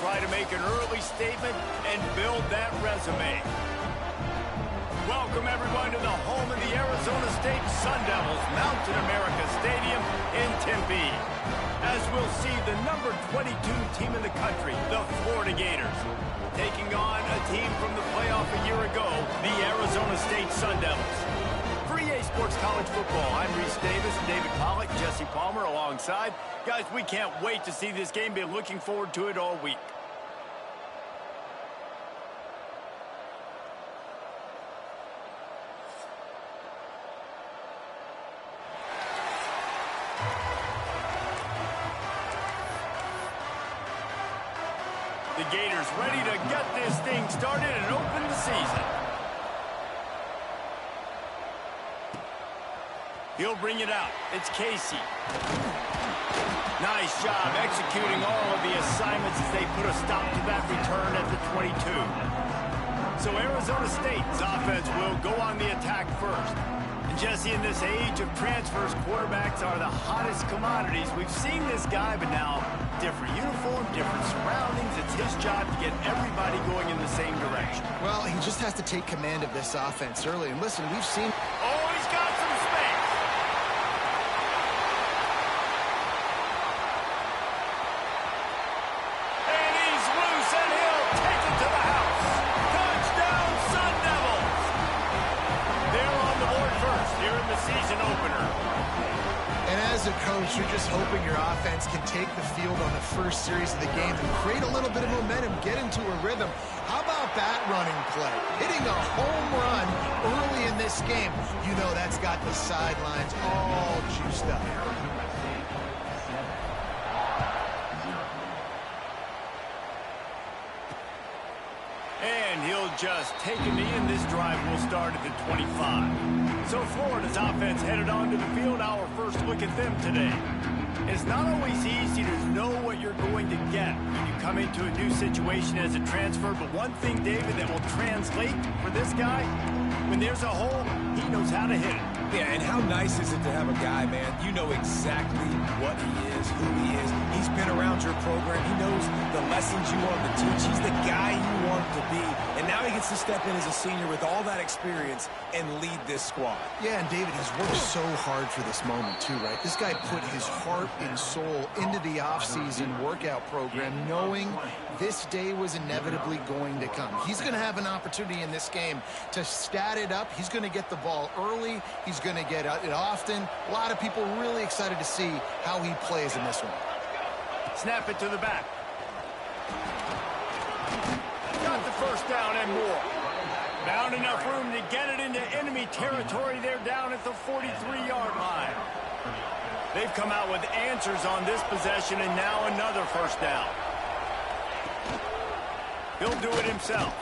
try to make an early statement and build that resume. Welcome, everyone, to the home of the Arizona State Sun Devils, Mountain America Stadium in Tempe, as we'll see the number 22 team in the country, the Florida Gators, taking on a team from the playoff a year ago, the Arizona State Sun Devils. For EA Sports College Football, I'm Reese Davis, David Pollack, Jesse Palmer alongside. Guys, we can't wait to see this game. Been looking forward to it all week. The Gators ready to get this thing started and open the season. He'll bring it out. It's Casey. Nice job executing all of the assignments as they put a stop to that return at the 22. So Arizona State's offense will go on the attack first. And Jesse, in this age of transfers, quarterbacks are the hottest commodities. We've seen this guy, but now different uniform, different surroundings. It's his job to get everybody going in the same direction. Well, he just has to take command of this offense early. And listen, we've seen... Oh, he's got some space. And he's loose, and he'll take it to the house. Touchdown, Sun Devils. They're on the board first here in the season opener. And as a coach, you're just hoping your offense can take the field on the first series of the game and create a little bit of momentum, get into a rhythm. How about that running play? Hitting a home run early in this game. You know that's got the sidelines all juiced up. And he'll just take a knee, and this drive will start at the 25. So Florida's offense headed onto the field. Our first look at them today. It's not always easy to know what you're going to get when you come into a new situation as a transfer, but one thing, David, that will translate for this guy, when there's a hole, he knows how to hit it. Yeah, and how nice is it to have a guy, man, you know exactly what he is, who he is. He's been around your program. He knows the lessons you want him to teach. He's the guy you want him to be. And now he gets to step in as a senior with all that experience and lead this squad. Yeah, and David, he's worked so hard for this moment too, right? This guy put his heart and soul into the offseason workout program, knowing this day was inevitably going to come. He's going to have an opportunity in this game to stat it up. He's going to get the ball early. He's going to get it often. A lot of people really excited to see how he plays in this one. Snap it to the back. Got the first down and more. Found enough room to get it into enemy territory. They're down at the 43-yard line. They've come out with answers on this possession, and now another first down. He'll do it himself.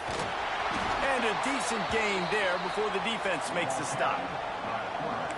And a decent gain there before the defense makes the stop.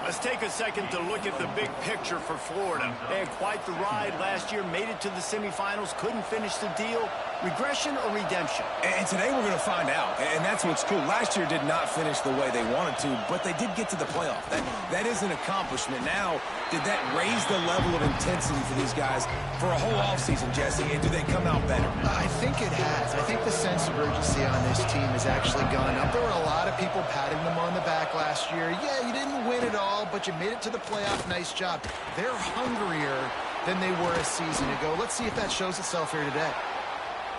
Let's take a second to look at the big picture for Florida. They had quite the ride last year, made it to the semifinals, couldn't finish the deal. Regression or redemption? And today we're going to find out, and that's what's cool. Last year did not finish the way they wanted to, but they did get to the playoff. That is an accomplishment. Now, did that raise the level of intensity for these guys for a whole offseason, Jesse, and do they come out better? I think it has. I think the sense of urgency on this team has actually gone up. There were a lot of people patting them on the back last year. Yeah, you didn't win it all, but you made it to the playoff. Nice job. They're hungrier than they were a season ago. Let's see if that shows itself here today.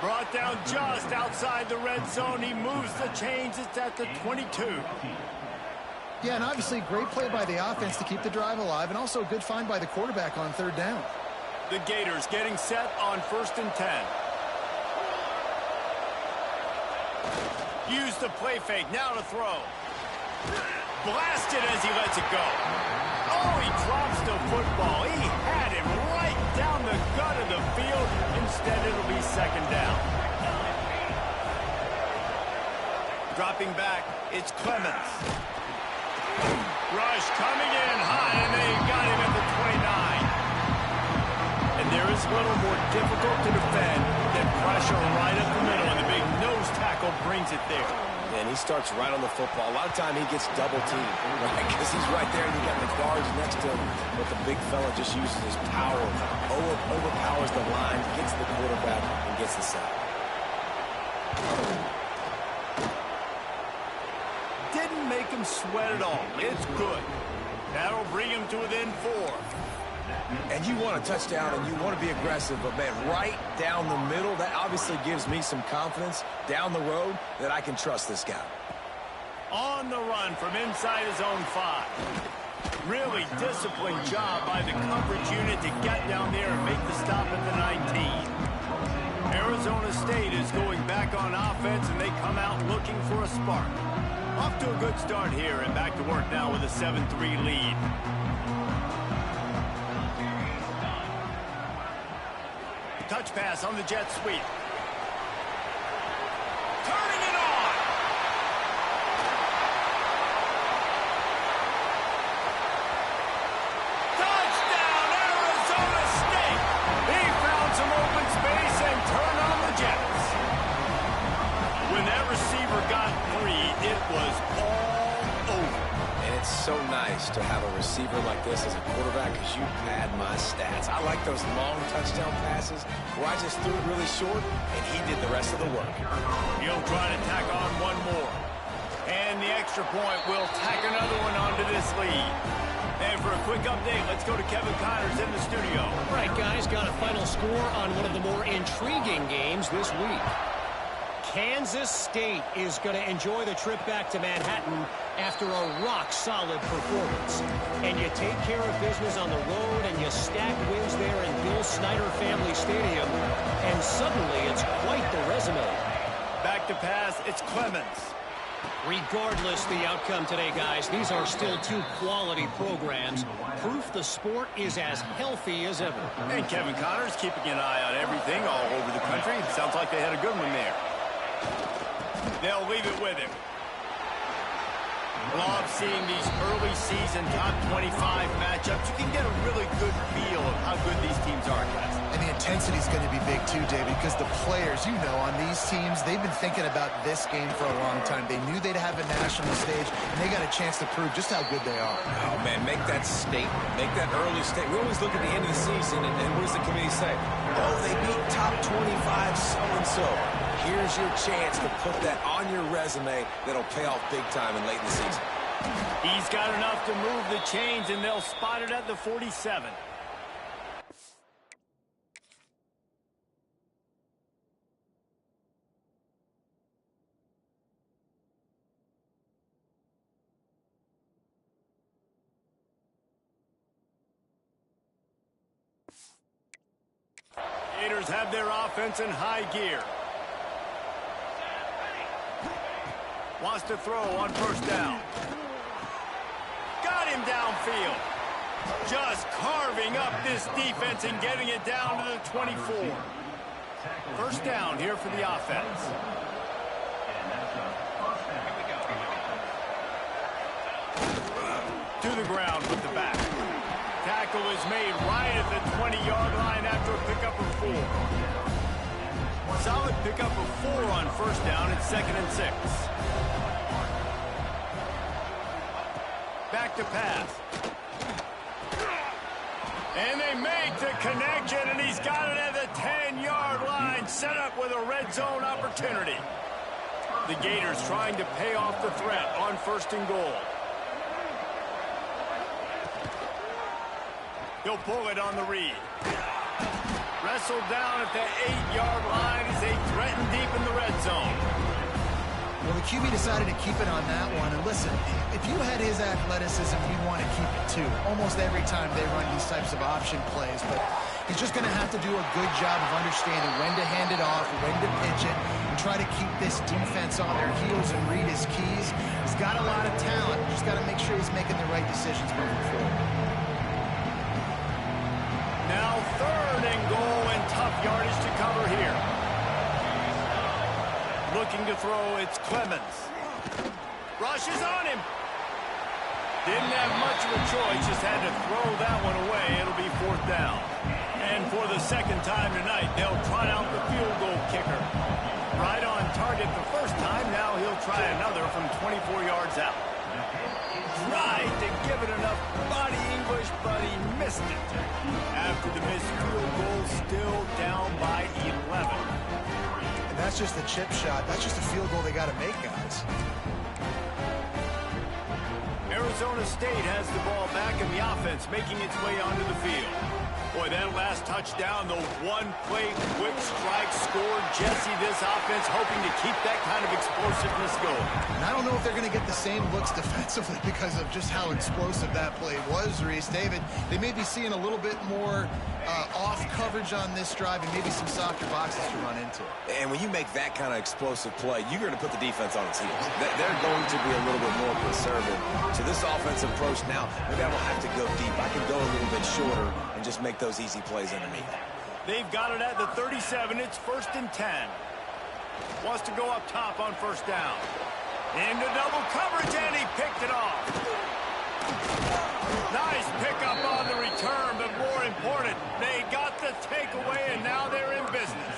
Brought down just outside the red zone. He moves the chains. It's at the 22. Yeah, and obviously great play by the offense to keep the drive alive, and also a good find by the quarterback on third down. The Gators getting set on 1st and 10. Use the play fake. Now to throw. Blasted as he lets it go. Oh, he drops the football. He had him right down the gut of the field. Instead, it'll be second down. Dropping back, it's Clemens. Rush coming in hot, and they got him at the 29. And there is a little more difficult to defend than pressure right up the middle, and the big nose tackle brings it there. And he starts right on the football. A lot of time he gets double teamed, right? Because he's right there and you got the guards next to him. But the big fella just uses his power, overpowers the line, gets the quarterback, and gets the sack. Didn't make him sweat at all. It's good. That'll bring him to within 4. And you want a touchdown and you want to be aggressive, but, man, right down the middle, that obviously gives me some confidence down the road that I can trust this guy. On the run from inside his own 5. Really disciplined job by the coverage unit to get down there and make the stop at the 19. Arizona State is going back on offense, and they come out looking for a spark. Off to a good start here, and back to work now with a 7-3 lead. Touch pass on the jet sweep. Turning it on. Touchdown, Arizona State. He found some open space and turned on the Jets. When that receiver got free, it was all over. And it's so nice to have a receiver like this as a quarterback because you pad my stats. I like those long touchdown passes where I just threw it really short and he did the rest of the work. He'll try to tack on one more. And the extra point will tack another one onto this lead. And for a quick update, let's go to Kevin Connors in the studio. All right, guys, got a final score on one of the more intriguing games this week. Kansas State is going to enjoy the trip back to Manhattan after a rock-solid performance. And you take care of business on the road and you stack wins there in Bill Snyder Family Stadium, and suddenly it's quite the resume. Back to pass, it's Clemens. Regardless the outcome today, guys, these are still two quality programs. Proof the sport is as healthy as ever. And Kevin Connors keeping an eye on everything all over the country. Sounds like they had a good one there. They'll leave it with him. Love seeing these early season top 25 matchups. You can get a really good feel of how good these teams are, guys. And the intensity is going to be big too, David, because the players, you know, on these teams, they've been thinking about this game for a long time. They knew they'd have a national stage, and they got a chance to prove just how good they are. Oh, man, make that statement. Make that early statement. We always look at the end of the season, and what does the committee say? Oh, they beat top 25 so-and-so. Here's your chance to put that on your resume that'll pay off big time and late in the season. He's got enough to move the chains, and they'll spot it at the 47. Gators have their offense in high gear. Wants to throw on first down. Got him downfield. Just carving up this defense and getting it down to the 24. First down here for the offense. To the ground with the back. Tackle is made right at the 20-yard line after a pickup of 4. Solid pickup of 4 on first down. It's 2nd and 6. Back to pass. And they make the connection, and he's got it at the 10-yard line, set up with a red zone opportunity. The Gators trying to pay off the threat on 1st and goal. He'll pull it on the read. Wrestled down at the 8-yard line as they threaten deep in the red zone. Well, the QB decided to keep it on that one. And listen, if you had his athleticism, you'd want to keep it too. Almost every time they run these types of option plays. But he's just going to have to do a good job of understanding when to hand it off, when to pitch it, and try to keep this defense on their heels and read his keys. He's got a lot of talent. Just got to make sure he's making the right decisions moving forward. Now 3rd and goal and tough yardage to cover here. Looking to throw, it's Clemens. Rushes on him. Didn't have much of a choice, just had to throw that one away. It'll be 4th down. And for the 2nd time tonight, they'll trot out the field goal kicker. Right on target the first time, now he'll they'll try another from 24 yards out. Tried to give it enough body English, but he missed it. After the missed field goal, still down by 11. And that's just a chip shot. That's just a field goal they got to make, guys. Arizona State has the ball back in the offense, making its way onto the field. Boy, that last touchdown, the one-play quick strike scored. Jesse, this offense hoping to keep that kind of explosiveness going. And I don't know if they're going to get the same looks defensively because of just how explosive that play was, Reese. David, they may be seeing a little bit more off coverage on this drive and maybe some softer boxes to run into. And when you make that kind of explosive play, you're going to put the defense on its heels. They're going to be a little bit more conservative. So this offensive approach now, maybe I don't have to go deep. I can go a little bit shorter and just make those easy plays underneath. They've got it at the 37. It's 1st and 10. Wants to go up top on 1st down. Into double coverage, and he picked it off. Nice pickup on the return, but more important, they got the takeaway, and now they're in business.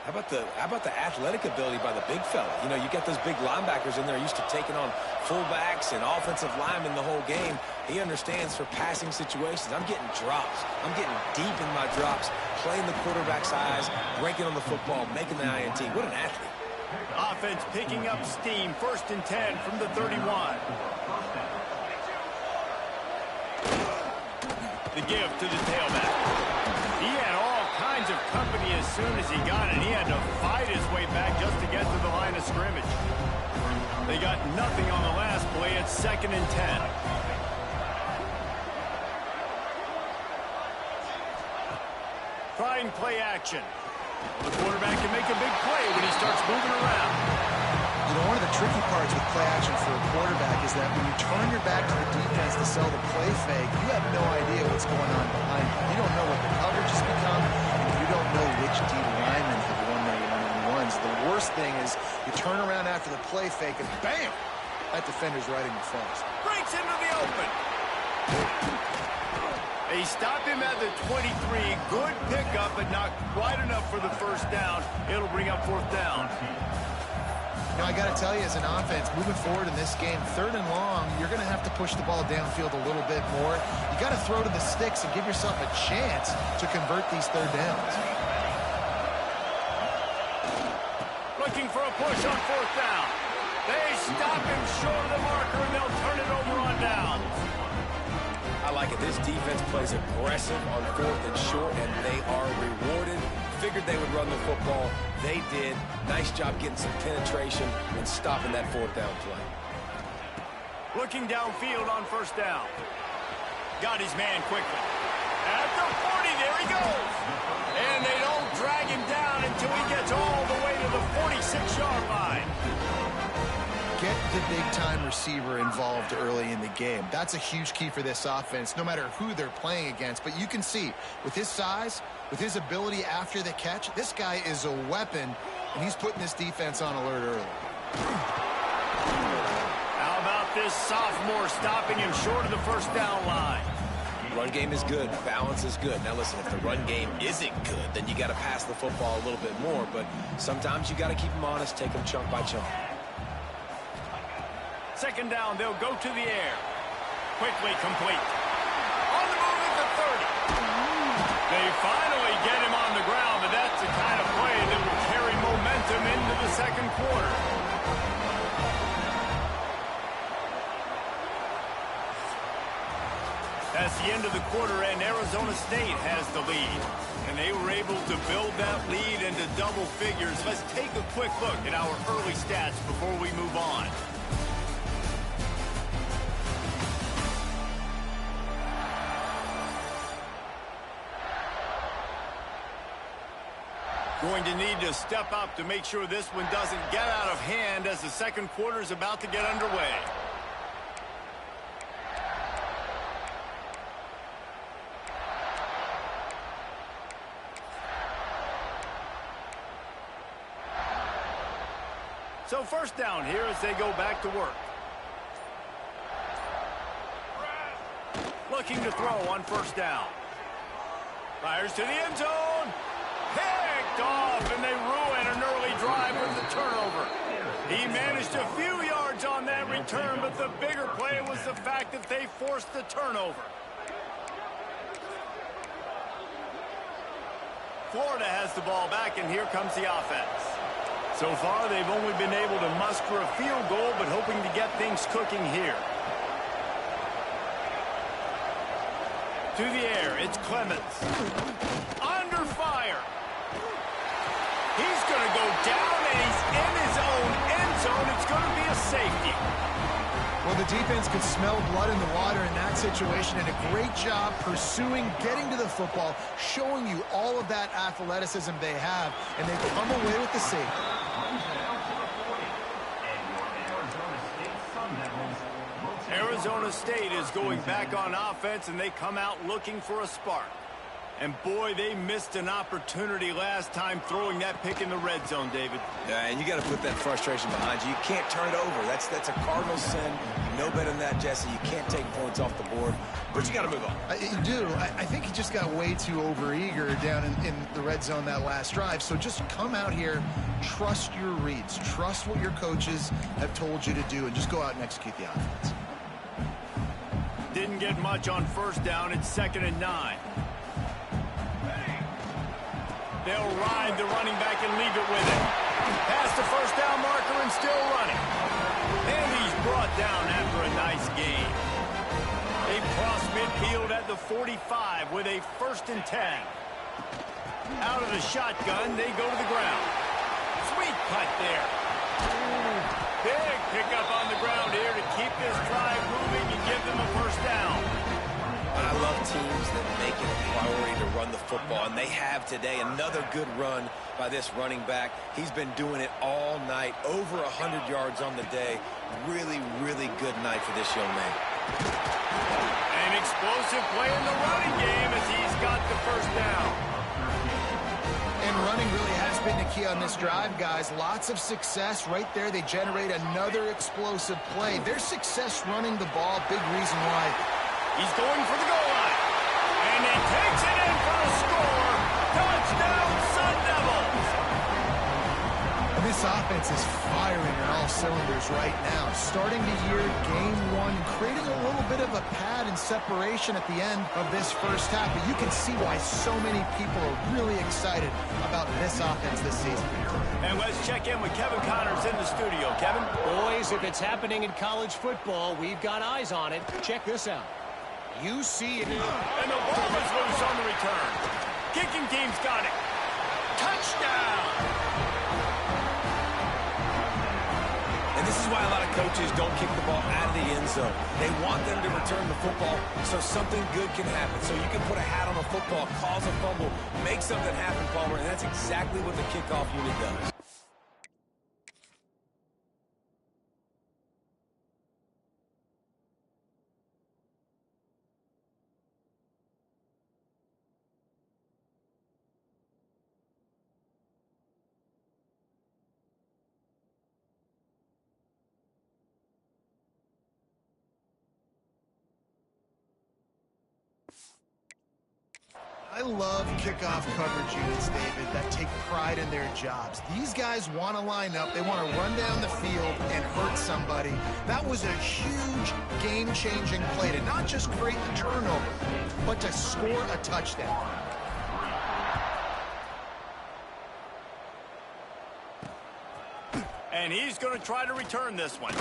How about the athletic ability by the big fella? You know, you got those big linebackers in there used to taking on fullbacks and offensive linemen the whole game. He understands for passing situations. I'm getting drops. I'm getting deep in my drops, playing the quarterback's eyes, breaking on the football, making the INT. What an athlete. Offense picking up steam. 1st and 10 from the 31. The give to the tailback. He had all kinds of company as soon as he got it. He had to fight his way back just to get to the line of scrimmage. They got nothing on the last play. It's 2nd and 10. Trying play action. The quarterback can make a big play when he starts moving around. You know, one of the tricky parts with play action for a quarterback is that when you turn your back to the defense to sell the play fake, you have no idea what's going on behind you. You don't know what the coverage has become, and you don't know which D linemen have won their one-on-ones. The worst thing is you turn around after the play fake, and bam! That defender's right in your face. Breaks into the open. They stop him at the 23. Good pickup, but not quite enough for the 1st down. It'll bring up 4th down. Now, I got to tell you, as an offense, moving forward in this game, 3rd and long, you're going to have to push the ball downfield a little bit more. You got to throw to the sticks and give yourself a chance to convert these 3rd downs. Looking for a push on 4th down. They stop him short of the marker, and they'll turn it over on downs. I like it. This defense plays aggressive on 4th and short, and they are rewarded. Figured they would run the football. They did. Nice job getting some penetration and stopping that 4th down play. Looking downfield on 1st down. Got his man quickly. At the 40, there he goes. And they don't drag him down until he gets all the way to the 46-yard line. Get the big-time receiver involved early in the game. That's a huge key for this offense, no matter who they're playing against. But you can see, with his size, with his ability after the catch, this guy is a weapon, and he's putting this defense on alert early. How about this sophomore stopping him short of the 1st down line? Run game is good. Balance is good. Now, listen, if the run game isn't good, then you got to pass the football a little bit more. But sometimes you got to keep them honest, take them chunk by chunk. 2nd down, they'll go to the air. Quickly complete. On the move at the 30. They finally get him on the ground, but that's the kind of play that will carry momentum into the 2nd quarter. That's the end of the quarter, and Arizona State has the lead. And they were able to build that lead into double figures. Let's take a quick look at our early stats before we move on. Going to need to step up to make sure this one doesn't get out of hand as the 2nd quarter is about to get underway. So 1st down here as they go back to work. Looking to throw on 1st down. Fires to the end zone. Picked off, and they ruin an early drive with turnover. He managed a few yards on that return, but the bigger play was the fact that they forced the turnover. Florida has the ball back, and here comes the offense. So far, they've only been able to muster a field goal, but hoping to get things cooking here. To the air, it's Clemens. Under fire. He's going to go down, and he's in his own end zone. It's going to be a safety. Well, the defense could smell blood in the water in that situation, and a great job pursuing, getting to the football, showing you all of that athleticism they have, and they come away with the safety. Arizona State is going back on offense, and they come out looking for a spark. And boy, they missed an opportunity last time throwing that pick in the red zone, David. Yeah, and you got to put that frustration behind you. You can't turn it over. That's a cardinal sin. No better than that, Jesse. You can't take points off the board, but you got to move on. You do. I think he just got way too overeager down in the red zone that last drive. So just come out here, trust your reads, trust what your coaches have told you to do, and just go out and execute the offense. Didn't get much on first down. It's 2nd and 9. They'll ride the running back and leave it with him. Past the first down marker and still running. And he's brought down after a nice gain. They cross midfield at the 45 with a 1st and 10. Out of the shotgun, they go to the ground. Sweet cut there. Big pickup on the ground here to keep this drive moving and give them a 1st down. I love teams that make it a priority to run the football, and they have today. Another good run by this running back. He's been doing it all night, over 100 yards on the day. Really, really good night for this young man. An explosive play in the running game as he's got the 1st down. And running really has been the key on this drive, guys. Lots of success right there. They generate another explosive play. Their success running the ball, big reason why. He's going for the goal line. And he takes it in for a score. Touchdown, Sun Devils. And this offense is firing on all cylinders right now. Starting the year, game 1, creating a little bit of a pad and separation at the end of this first half. But you can see why so many people are really excited about this offense this season. And let's check in with Kevin Connors in the studio. Kevin? Boys, if it's happening in college football, we've got eyes on it. Check this out. You see it. And the ball is loose on the return. Kicking team's got it. Touchdown! And this is why a lot of coaches don't kick the ball out of the end zone. They want them to return the football so something good can happen. So you can put a hat on a football, cause a fumble, make something happen, Palmer, and that's exactly what the kickoff unit does. I love kickoff coverage units, David, that take pride in their jobs. These guys want to line up. They want to run down the field and hurt somebody. That was a huge game-changing play to not just create the turnover, but to score a touchdown. And he's going to try to return this one.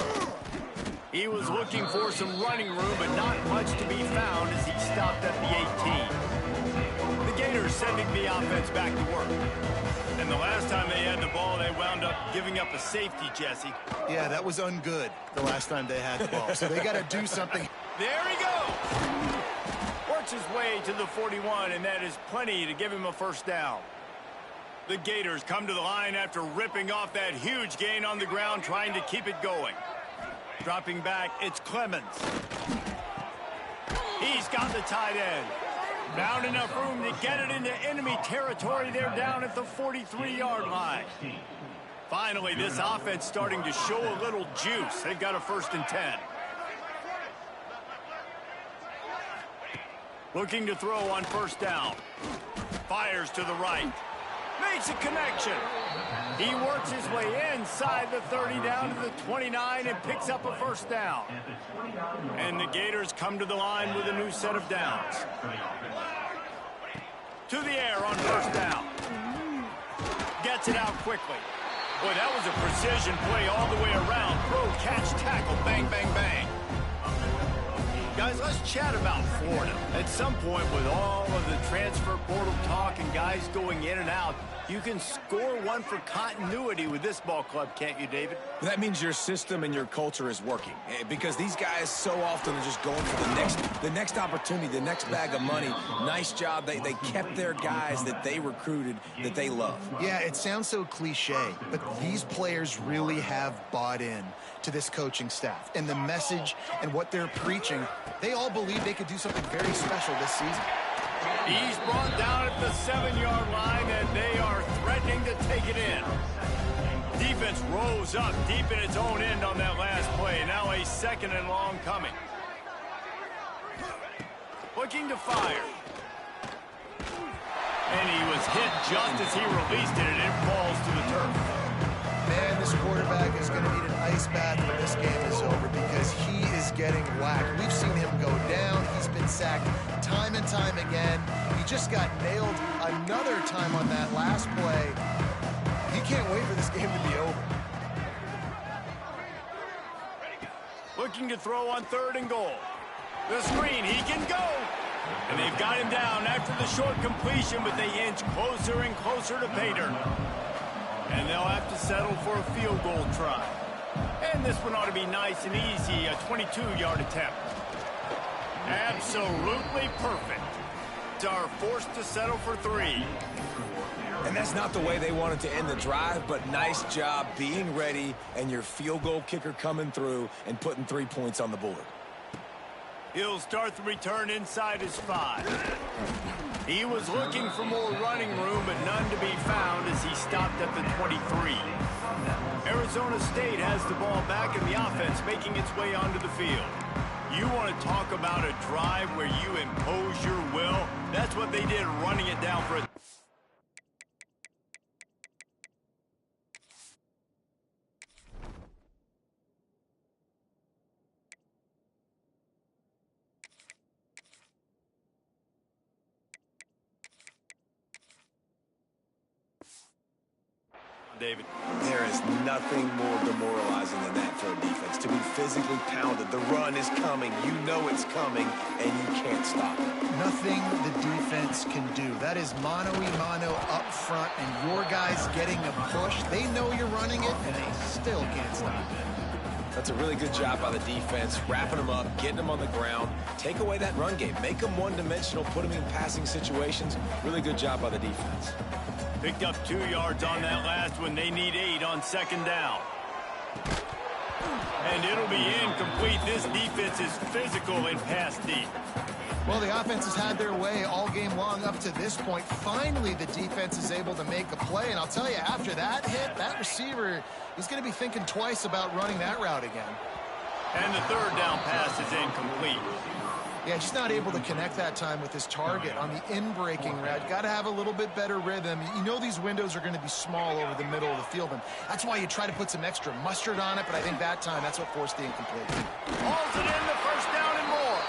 He was looking for some running room, but not much to be found as he stopped at the 18. The Gators sending the offense back to work. And the last time they had the ball, they wound up giving up a safety, Jesse. Yeah, that was ungood the last time they had the ball. So they got to do something. There he goes. Works his way to the 41, and that is plenty to give him a 1st down. The Gators come to the line after ripping off that huge gain on the ground, trying to keep it going. Dropping back, it's Clemens. He's got the tight end. Found enough room to get it into enemy territory. They're down at the 43-yard line. Finally, this offense starting to show a little juice. They've got a 1st and 10. Looking to throw on 1st down. Fires to the right. Makes a connection. He works his way inside the 30 down to the 29 and picks up a first down. And the Gators come to the line with a new set of downs. To the air on first down. Gets it out quickly. Boy, that was a precision play all the way around. Throw, catch, tackle, bang, bang, bang. Guys, let's chat about Florida. At some point, with all of the transfer portal talk and guys going in and out, you can score one for continuity with this ball club, can't you, David? That means your system and your culture is working, because these guys so often are just going for the next opportunity, the next bag of money. Nice job. They kept their guys that they recruited, that they love. Yeah, it sounds so cliche, but these players really have bought in to this coaching staff. And the message and what they're preaching, they all believe they could do something very special this season. He's brought down at the 7-yard line, and they are threatening to take it in. Defense rose up deep in its own end on that last play. Now a 2nd and long coming. Looking to fire. And he was hit just as he released it, and it falls to the turf. Man, this quarterback is going to need an ice bath when this game is over because he is getting whacked. We've seen him go down. He's been sacked time and time again. He just got nailed another time on that last play. He can't wait for this game to be over. Looking to throw on 3rd and goal. The screen, he can go. And they've got him down after the short completion, but they inch closer and closer to pay dirt. And they'll have to settle for a field goal try. And this one ought to be nice and easy, a 22-yard attempt. Absolutely perfect. Are forced to settle for 3. And that's not the way they wanted to end the drive, but nice job being ready and your field goal kicker coming through and putting 3 points on the board. He'll start the return inside his 5. He was looking for more running room, but none to be found as he stopped at the 23. Arizona State has the ball back in the offense, making its way onto the field. You want to talk about a drive where you impose your will? That's what they did, running it down for a... David. There is nothing more demoralizing than that for a defense. To be physically pounded. The run is coming. You know it's coming, and you can't stop it. Nothing the defense can do. That is mano-a-mano up front, and your guys getting a push. They know you're running it, and they still can't stop it. That's a really good job by the defense, wrapping them up, getting them on the ground. Take away that run game. Make them one-dimensional, put them in passing situations. Really good job by the defense. Picked up 2 yards on that last one. They need 8 on 2nd down. And it'll be incomplete. This defense is physical and pass deep. Well, the offense has had their way all game long up to this point. Finally, the defense is able to make a play. And I'll tell you, after that hit, that receiver, he's going to be thinking twice about running that route again. And the 3rd down pass is incomplete. Yeah, just not able to connect that time with his target on the in-breaking route. Got to have a little bit better rhythm. You know these windows are going to be small over the middle of the field, and that's why you try to put some extra mustard on it, but I think that time that's what forced the incomplete. Hauls it in, the 1st down and more.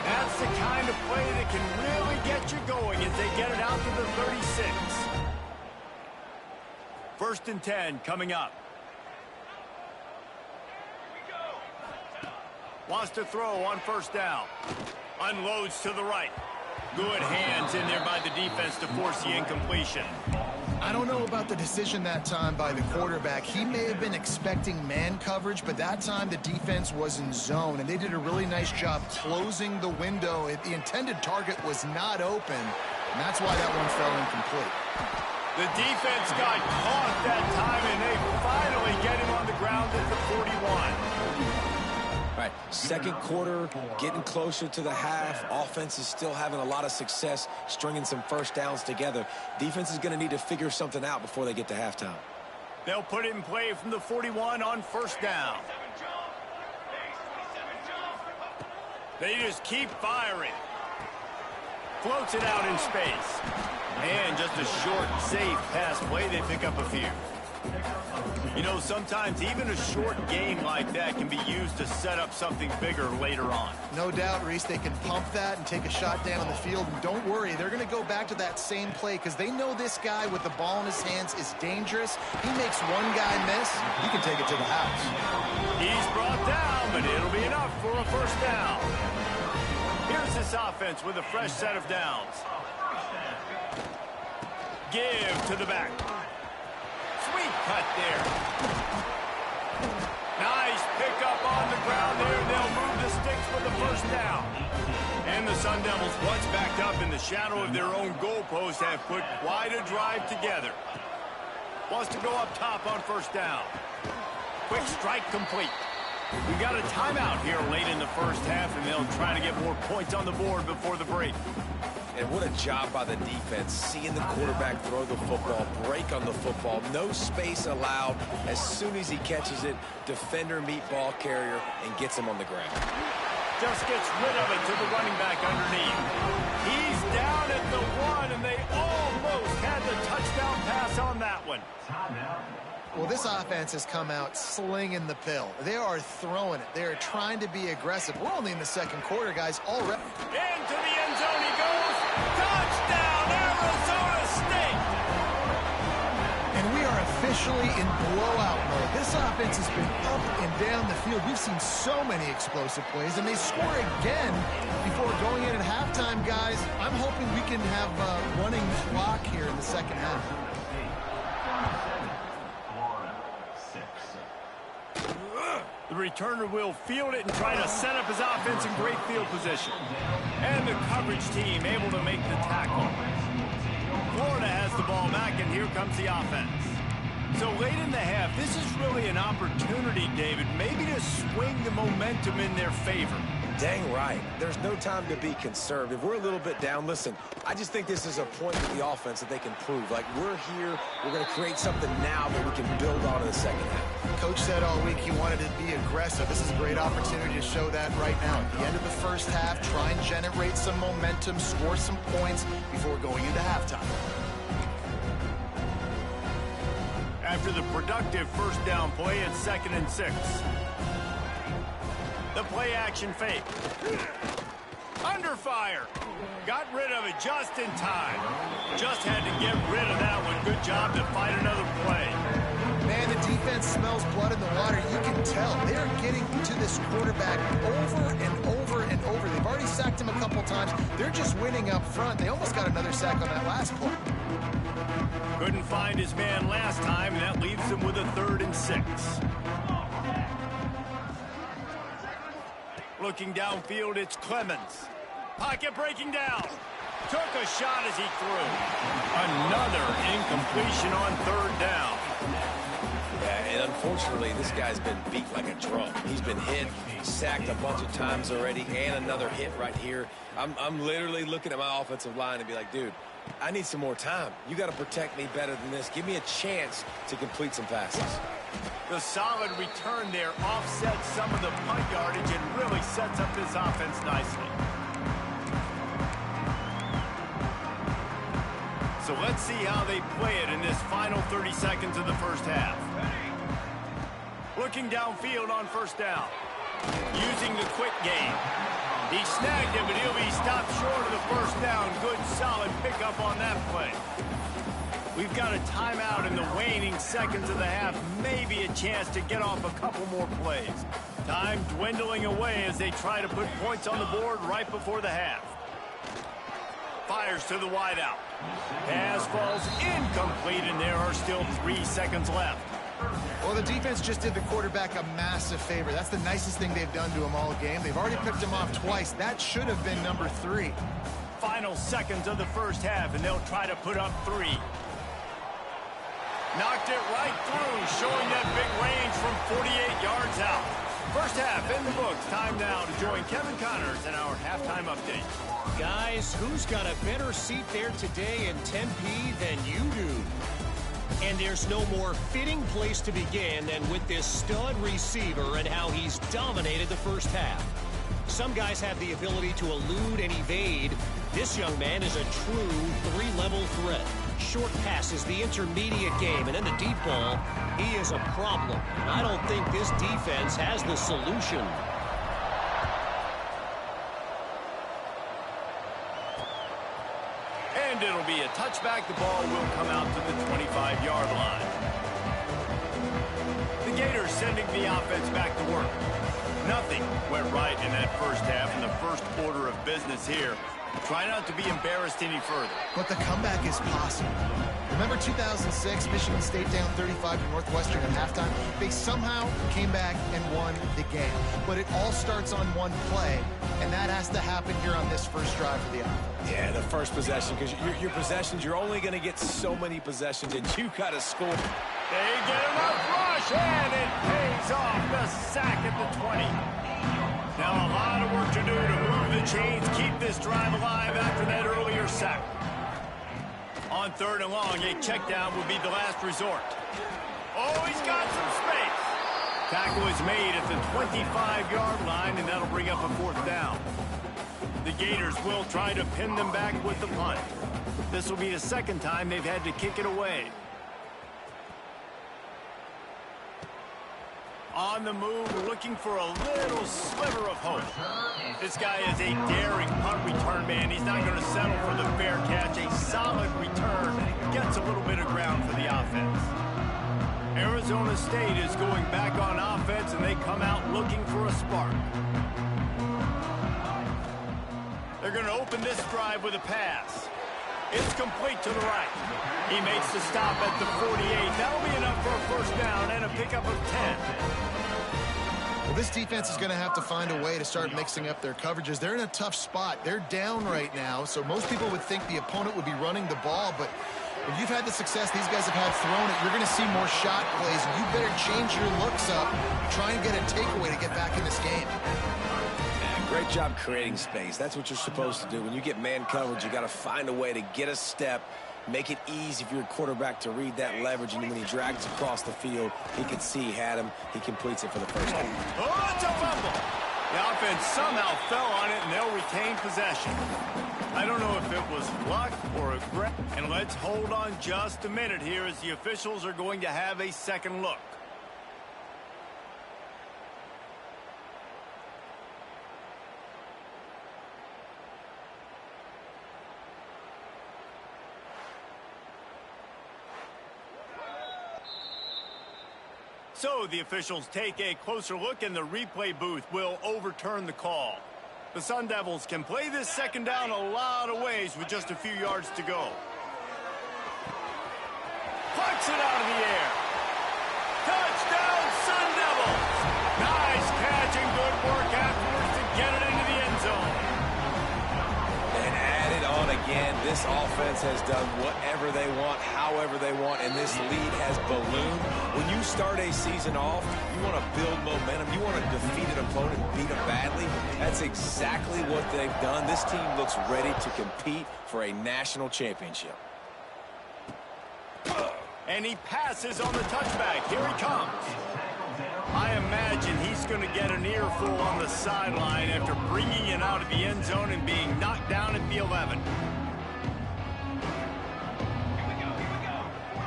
That's the kind of play that can really get you going as they get it out to the 36. 1st and 10 coming up. Wants to throw on 1st down. Unloads to the right. Good hands in there by the defense to force the incompletion. I don't know about the decision that time by the quarterback. He may have been expecting man coverage, but that time the defense was in zone, and they did a really nice job closing the window. The intended target was not open, and that's why that one fell incomplete. The defense got caught that time, and they finally get him on the ground at the 41. All right, 2nd quarter, getting closer to the half. Offense is still having a lot of success stringing some 1st downs together. Defense is going to need to figure something out before they get to halftime. They'll put it in play from the 41 on 1st down. They just keep firing. Floats it out in space. And just a short, safe pass play, they pick up a few. You know, sometimes even a short game like that can be used to set up something bigger later on. No doubt, Reese, they can pump that and take a shot down the field. And don't worry, they're going to go back to that same play because they know this guy with the ball in his hands is dangerous. He makes one guy miss, he can take it to the house. He's brought down, but it'll be enough for a first down. Here's this offense with a fresh set of downs. Give to the back. Sweet cut there. Nice pickup on the ground there. They'll move the sticks for the first down. And the Sun Devils, once backed up in the shadow of their own goalpost, have put quite a drive together. Wants to go up top on first down. Quick strike complete. We've got a timeout here late in the first half, and they'll try to get more points on the board before the break. And what a job by the defense, seeing the quarterback throw the football, break on the football, no space allowed. As soon as he catches it, defender meet ball carrier and gets him on the ground. Just gets rid of it to the running back underneath. He's down at the 1, and they almost had the touchdown pass on that one. Well, this offense has come out slinging the pill. They are throwing it. They are trying to be aggressive. We're only in the second quarter, guys, already. Into the end zone he goes. Touchdown, Arizona State! And we are officially in blowout mode. This offense has been up and down the field. We've seen so many explosive plays, and they score again before going in at halftime, guys. I'm hoping we can have a running clock here in the second half. The returner will field it and try to set up his offense in great field position. And the coverage team able to make the tackle. Florida has the ball back, and here comes the offense. So late in the half, this is really an opportunity, David, maybe to swing the momentum in their favor. Dang right. There's no time to be conservative. We're a little bit down. Listen, I just think this is a point with the offense that they can prove. Like, we're here, we're going to create something now that we can build on in the second half. Coach said all week he wanted to be aggressive. This is a great opportunity to show that right now. At the end of the first half, try and generate some momentum, score some points before going into halftime. After the productive first down play, it's 2nd and 6. The play action fake. Under fire. Got rid of it just in time. Just had to get rid of that one. Good job to fight another play. Man, the defense smells blood in the water. You can tell. They're getting to this quarterback over and over and over. They've already sacked him a couple times. They're just winning up front. They almost got another sack on that last play. Couldn't find his man last time, and that leaves him with a 3rd and 6. Looking downfield, it's Clemens. Pocket breaking down. Took a shot as he threw. Another incompletion on 3rd down. Yeah, and unfortunately, this guy's been beat like a drum. He's been hit, sacked a bunch of times already, and another hit right here. I'm literally looking at my offensive line and be like, dude, I need some more time. You got to protect me better than this. Give me a chance to complete some passes. The solid return there offsets some of the punt yardage and really sets up this offense nicely. So let's see how they play it in this final 30 seconds of the first half. Looking downfield on first down. Using the quick game. He snagged him, but he'll be stopped short of the first down. Good, solid pickup on that play. We've got a timeout in the waning seconds of the half. Maybe a chance to get off a couple more plays. Time dwindling away as they try to put points on the board right before the half. Fires to the wideout. Pass falls incomplete, and there are still 3 seconds left. Well, the defense just did the quarterback a massive favor. That's the nicest thing they've done to him all game. They've already picked him off twice. That should have been number 3. Final seconds of the first half, and they'll try to put up 3. Knocked it right through, showing that big range from 48 yards out. First half in the books. Time now to join Kevin Connors in our halftime update. Guys, who's got a better seat there today in Tempe than you do? And there's no more fitting place to begin than with this stud receiver and how he's dominated the first half. Some guys have the ability to elude and evade, This young man is a true three-level threat. Short passes, the intermediate game, and then the deep ball. He is a problem, and I don't think this defense has the solution. And it'll be a touchback. The ball will come out to the 25-yard line. The Gators sending the offense back to work. Nothing went right in that first half in the first order of business here. Try not to be embarrassed any further. But the comeback is possible. Remember 2006, Michigan State down 35 to Northwestern at halftime? They somehow came back and won the game. But it all starts on one play, and that has to happen here on this first drive for the offense. Yeah, the first possession, because your possessions, you're only going to get so many possessions, and you got to score. They get enough rush, and it pays off. The sack at the 20. Now a lot of work to do to move the chains, keep this drive alive after that earlier sack. On 3rd and long, a check down will be the last resort. Oh, he's got some space. Tackle is made at the 25-yard line, and that'll bring up a 4th down. The Gators will try to pin them back with the punt. This will be the second time they've had to kick it away. On the move, looking for a little sliver of hope. This guy is a daring punt return man. He's not going to settle for the fair catch. A solid return gets a little bit of ground for the offense. Arizona State is going back on offense, and they come out looking for a spark. They're going to open this drive with a pass. It's complete to the right. He makes the stop at the 48. That'll be enough for a first down and a pickup of 10. Well, this defense is going to have to find a way to start mixing up their coverages. They're in a tough spot. They're down right now, so most people would think the opponent would be running the ball, but when you've had the success these guys have had throwing it, you're going to see more shot plays. You better change your looks up, try and get a takeaway to get back in this game. Great job creating space. That's what you're supposed to do. When you get man coverage, you got to find a way to get a step, make it easy for your quarterback to read that leverage, and when he drags across the field, he can see he had him. He completes it for the first time. Oh, it's a fumble. The offense somehow fell on it, and they'll retain possession. I don't know if it was luck or a grab. And let's hold on just a minute here as the officials are going to have a second look. So the officials take a closer look, and the replay booth will overturn the call. The Sun Devils can play this second down a lot of ways with just a few yards to go. Plucks it out of the air. Touchdown, Sun Devils! Nice catch and good work afterwards to get it into the end zone. And add it on again. This offense has done whatever they want, however they want, and this lead has ballooned. When you start a season off, you want to build momentum. You want to defeat an opponent and beat them badly. That's exactly what they've done. This team looks ready to compete for a national championship. And he passes on the touchback. Here he comes. I imagine he's going to get an earful on the sideline after bringing it out of the end zone and being knocked down at the 11.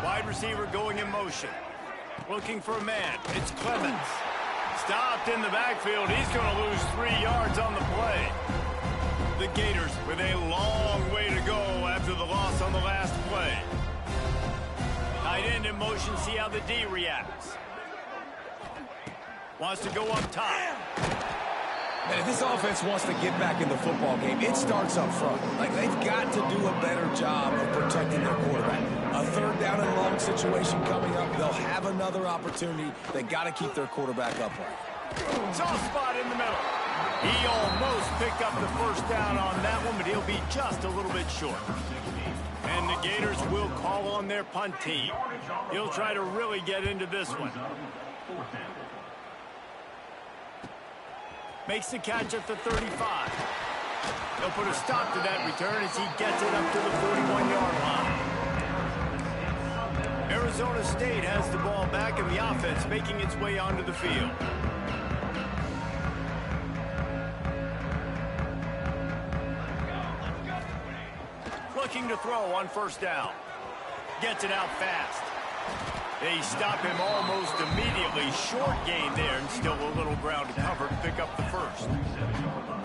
Wide receiver going in motion. Looking for a man. It's Clemens. Stopped in the backfield. He's going to lose 3 yards on the play. The Gators with a long way to go after the loss on the last play. Tight end in motion. See how the D reacts. Wants to go up top. And if this offense wants to get back in the football game, it starts up front. Like, they've got to do a better job of protecting their quarterback. A 3rd down and long situation coming up. They'll have another opportunity. They got to keep their quarterback upright. Soft spot in the middle. He almost picked up the first down on that one, but he'll be just a little bit short. And the Gators will call on their punt team. He'll try to really get into this one. Makes the catch at the 35. They'll put a stop to that return as he gets it up to the 41-yard line. Arizona State has the ball back, and the offense making its way onto the field. throw on first down. Gets it out fast. They stop him almost immediately. Short gain there, and still a little ground to cover to pick up the first.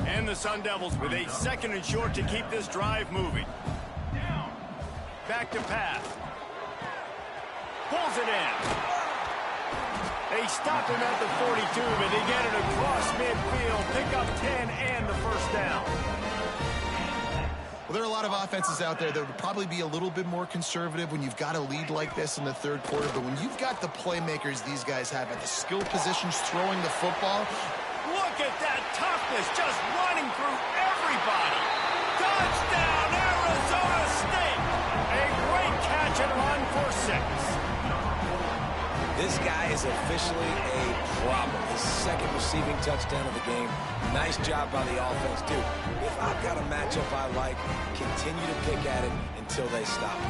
And the Sun Devils with a 2nd and short to keep this drive moving. Back to pass. Pulls it in. They stop him at the 42, but they get it across midfield. Pick up 10 and the first down. Well, there are a lot of offenses out there that would probably be a little bit more conservative when you've got a lead like this in the third quarter. But when you've got the playmakers these guys have at the skill positions throwing the football. Look at that toughness, just running through everybody. Touchdown, Arizona State. A great catch and run for 6. This guy is officially a problem. His 2nd receiving touchdown of the game. Nice job by the offense, dude. If I've got a matchup I like, continue to pick at it until they stop it.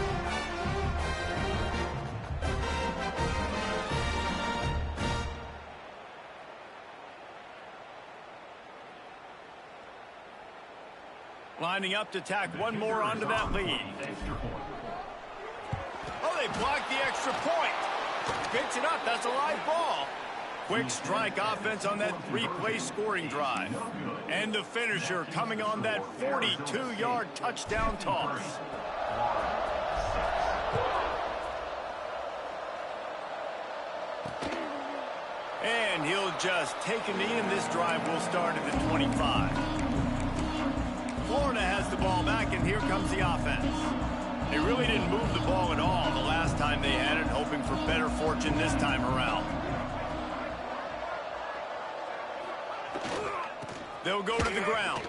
Lining up to tack one more onto that lead. Oh, they blocked the extra point. Picks it up. That's a live ball. Quick strike offense on that 3-play scoring drive. And the finisher coming on that 42-yard touchdown toss. And he'll just take a knee, and this drive will start at the 25. Florida has the ball back, and here comes the offense. They really didn't move the ball at all the last time they had it, hoping for better fortune this time around. They'll go to the ground.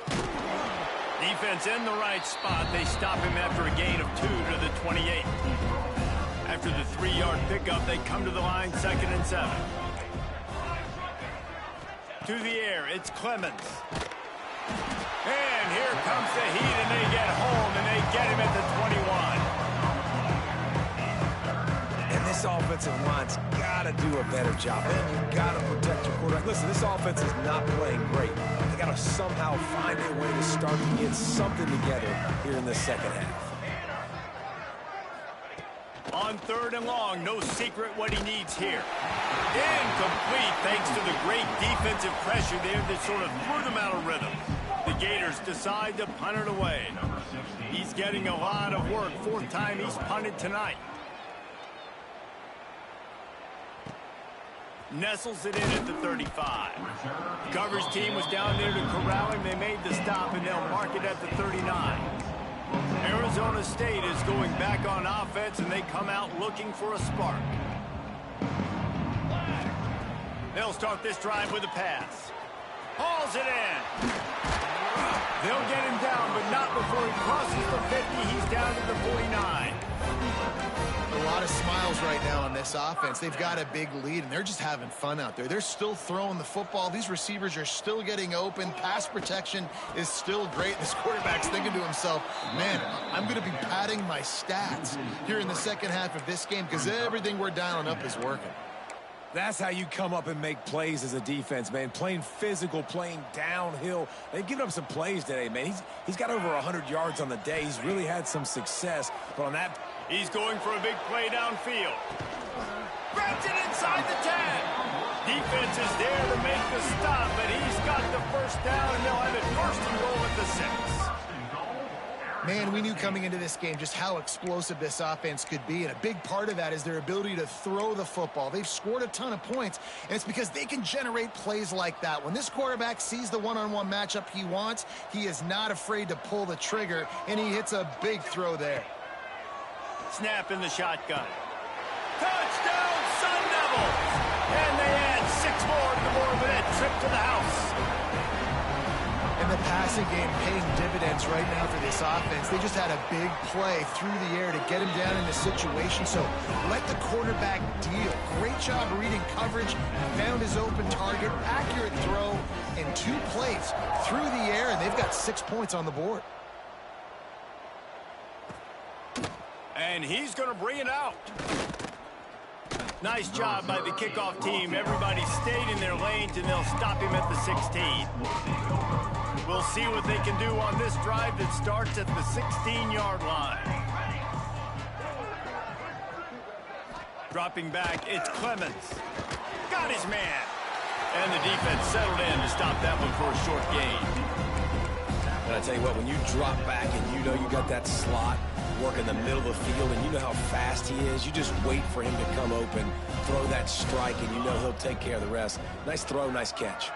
Defense in the right spot. They stop him after a gain of 2 to the 28. After the 3-yard pickup, they come to the line, 2nd and 7. To the air, it's Clemens. And here comes the heat, and they get home, and they get him at the 21. And this offensive line's got to do a better job. You've got to protect your quarterback. Listen, this offense is not playing great. They got to somehow find a way to start to get something together here in the 2nd half. On 3rd and long, no secret what he needs here. Incomplete thanks to the great defensive pressure there that sort of threw them out of rhythm. The Gators decide to punt it away. He's getting a lot of work. 4th time he's punted tonight. Nestles it in at the 35. Coverage team was down there to corral him. They made the stop, and they'll mark it at the 39. Arizona State is going back on offense, and they come out looking for a spark. They'll start this drive with a pass. Hauls it in. They'll get him down, but not before he crosses the 50. He's down to the 49. A lot of smiles right now on this offense. They've got a big lead, and they're just having fun out there. They're still throwing the football. These receivers are still getting open. Pass protection is still great. This quarterback's thinking to himself, man, I'm going to be padding my stats here in the 2nd half of this game because everything we're dialing up is working. That's how you come up and make plays as a defense, man. Playing physical, playing downhill. They've given up some plays today, man. He's got over 100 yards on the day. He's really had some success. But on that... He's going for a big play downfield. Grabs it inside the 10. Defense is there to make the stop, but he's got the first down, and they'll have it 1st and goal at the 6. Man, we knew coming into this game just how explosive this offense could be, and a big part of that is their ability to throw the football. They've scored a ton of points, and it's because they can generate plays like that. When this quarterback sees the one-on-one matchup he wants, he is not afraid to pull the trigger, and he hits a big throw there. Snap in the shotgun. Touchdown, Sun Devils! And they add 6 more to the board with that trip to the house. And the passing game paying dividends right now for this offense. They just had a big play through the air to get him down in the situation. So let the quarterback deal. Great job reading coverage. Found his open target. Accurate throw. And 2 plays through the air. And they've got 6 points on the board. And he's going to bring it out. Nice job by the kickoff team. Everybody stayed in their lanes, and they'll stop him at the 16. We'll see what they can do on this drive that starts at the 16-yard line. dropping back. It's Clemens. Got his man. And the defense settled in to stop that one for a short gain. And I tell you what, when you drop back and you know you got that slot work in the middle of the field and you know how fast he is, you just wait for him to come open, throw that strike, and you know he'll take care of the rest. Nice throw, nice catch.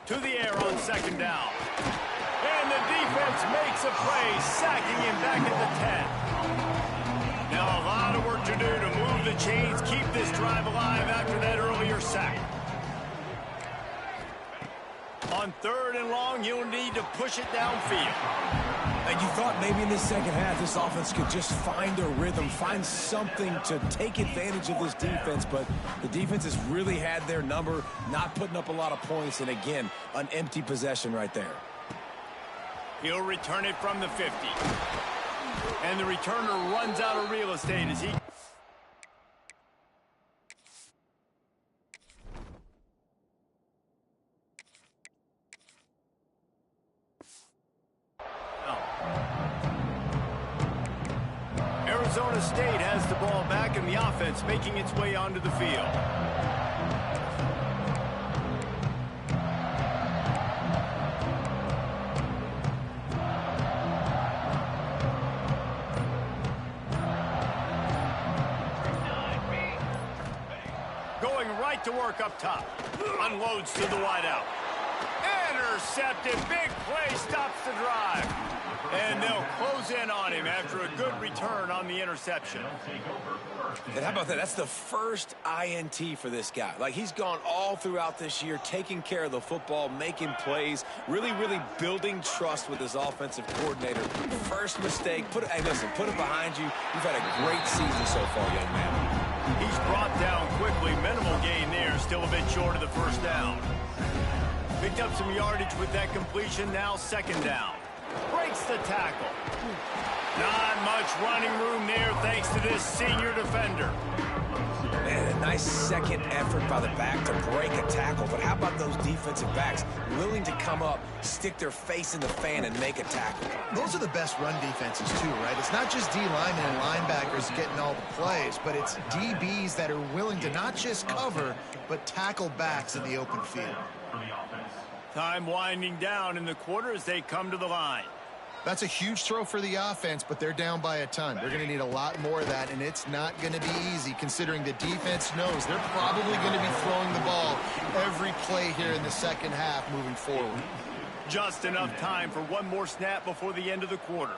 To the air on second down. And the defense makes a play, sacking him back at the 10. Now a lot of work to do to move the chains, keep this drive alive after that earlier sack. On third and long, you'll need to push it downfield. And you thought maybe in this second half this offense could just find a rhythm, find something to take advantage of this defense, but the defense has really had their number, not putting up a lot of points, and again, an empty possession right there. He'll return it from the 50. And the returner runs out of real estate as he... Arizona State has the ball back and the offense making its way onto the field. Going right to work up top. Unloads to the wideout. Intercepted. Big play stops the drive. And they'll close in on him after a good return on the interception. And how about that? That's the first INT for this guy. Like, he's gone all throughout this year, taking care of the football, making plays, really building trust with his offensive coordinator. First mistake, hey, listen, put it behind you. You've had a great season so far, young man. He's brought down quickly. Minimal gain there, still a bit short of the first down. Picked up some yardage with that completion, now second down. Breaks the tackle. Not much running room there thanks to this senior defender. Man, a nice second effort by the back to break a tackle. But how about those defensive backs willing to come up, stick their face in the fan, and make a tackle? Those are the best run defenses, too, right? It's not just D-linemen and linebackers getting all the plays, but it's DBs that are willing to not just cover, but tackle backs in the open field. Time winding down in the quarter as they come to the line. That's a huge throw for the offense, but they're down by a ton. They're going to need a lot more of that, and it's not going to be easy considering the defense knows they're probably going to be throwing the ball every play here in the second half moving forward. Just enough time for one more snap before the end of the quarter.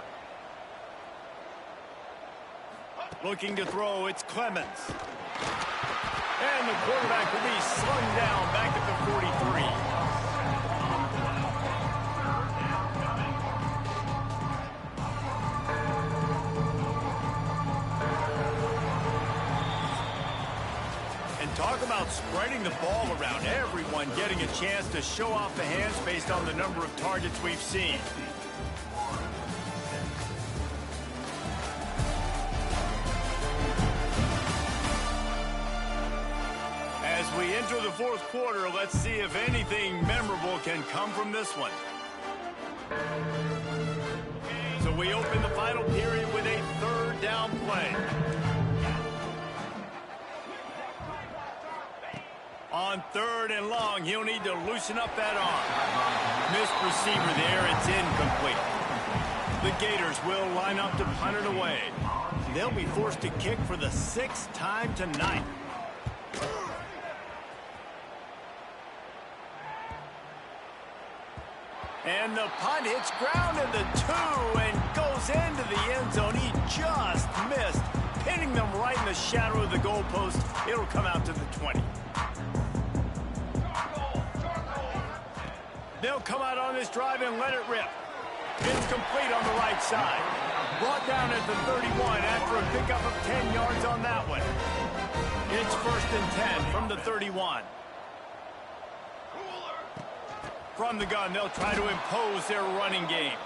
Looking to throw, it's Clemens. And the quarterback will be slung down back at the 43. Talk about spreading the ball around. Everyone getting a chance to show off the hands based on the number of targets we've seen. As we enter the fourth quarter, let's see if anything memorable can come from this one. So we open the final period with a third down play. On third and long, he'll need to loosen up that arm. Missed receiver there, it's incomplete. The Gators will line up to punt it away. They'll be forced to kick for the 6th time tonight. And the punt hits ground at the 2 and goes into the end zone. He just missed, pinning them right in the shadow of the goalpost. It'll come out to the 20. They'll come out on this drive and let it rip. It's complete on the right side. Brought down at the 31 after a pickup of 10 yards on that one. It's 1st and 10 from the 31. From the gun, they'll try to impose their running game.